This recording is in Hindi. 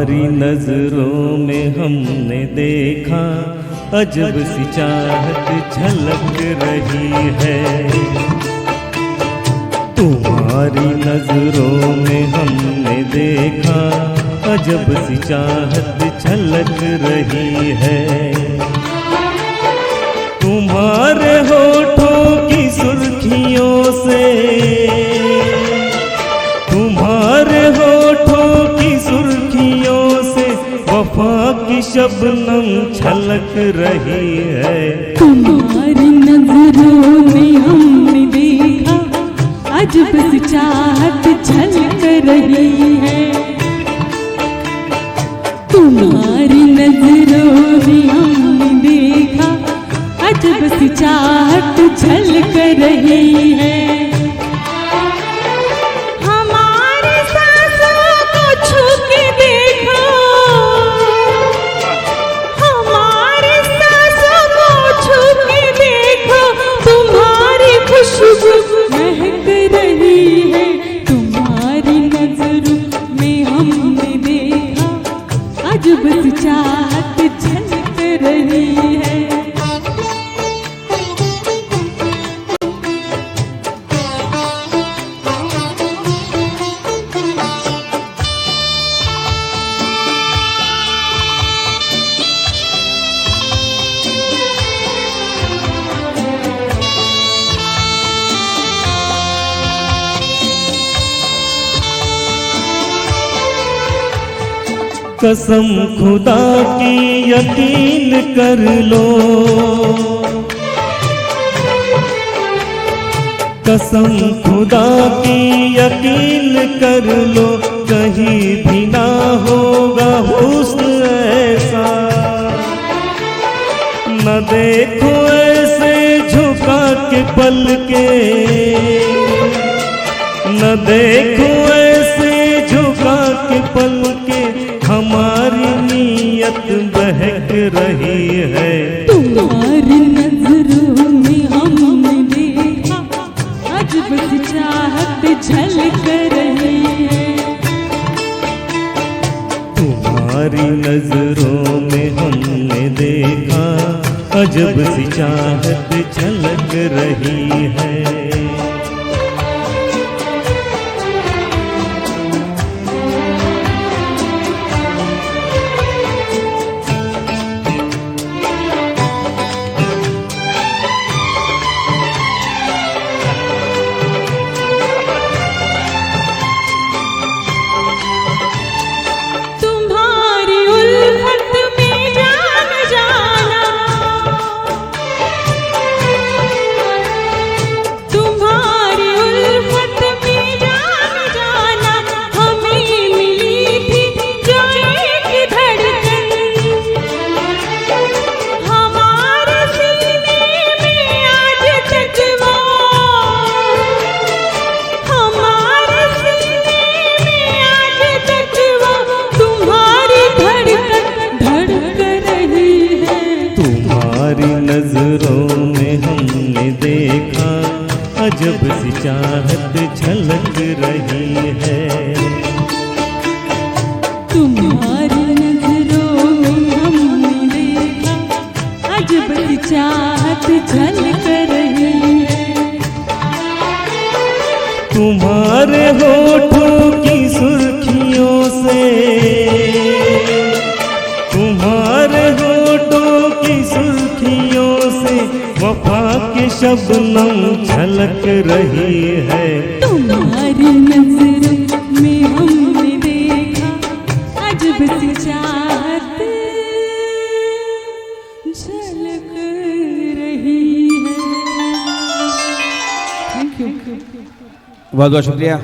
तुम्हारी नजरों में हमने देखा अजब सी चाहत झलक रही है। तुम्हारी नजरों में हमने देखा अजब सी चाहत झलक रही है। तुम्हारे होठों की सुर्खियों से, तुम्हारे होठों की सुर्खियों से वफा की शबनम छलक रही है। तुम्हारी नजरों में हमने देखा अजब सी चाहत झलक रही है। तुम्हारी नजरों में हमने देखा अजब सी चाहत झलक रही है। हमारे सांसों को छू के देखो, हमारे सांसों को छू के देखो, तुम्हारी खुशबू महक रही है। तुम्हारी नजरों में हमने देखा अजब सी चाहत झलक रही है। कसम खुदा की यकीन कर लो, कसम खुदा की यकीन कर लो, कहीं भी ना होगा हुस्न ऐसा। न देखो ऐसे झुका के पल के, न देखो ऐसे झुका के पल के, हमारी नीयत बहक रही है। तुम्हारी नजरों में हमने देखा अजब सी चाहत झलक रही है। तुम्हारी नजरों में हमने देखा अजब सी चाहत झलक रही है। नजरों में हमने देखा अजब सी चाहत झलक रही है। तुम्हारी नजरों में हमने देखा अजब सी चाहत झलक रही है। तुम्हारे होठों की सुर्खियों से, तुम्हारे होठों की सुर्खियों से वफा की शबनम झलक रही है। तुम्हारी नजरों में हमने देखा अजब सी चाहत झलक रही है। Thank you. बहुत बहुत शुक्रिया।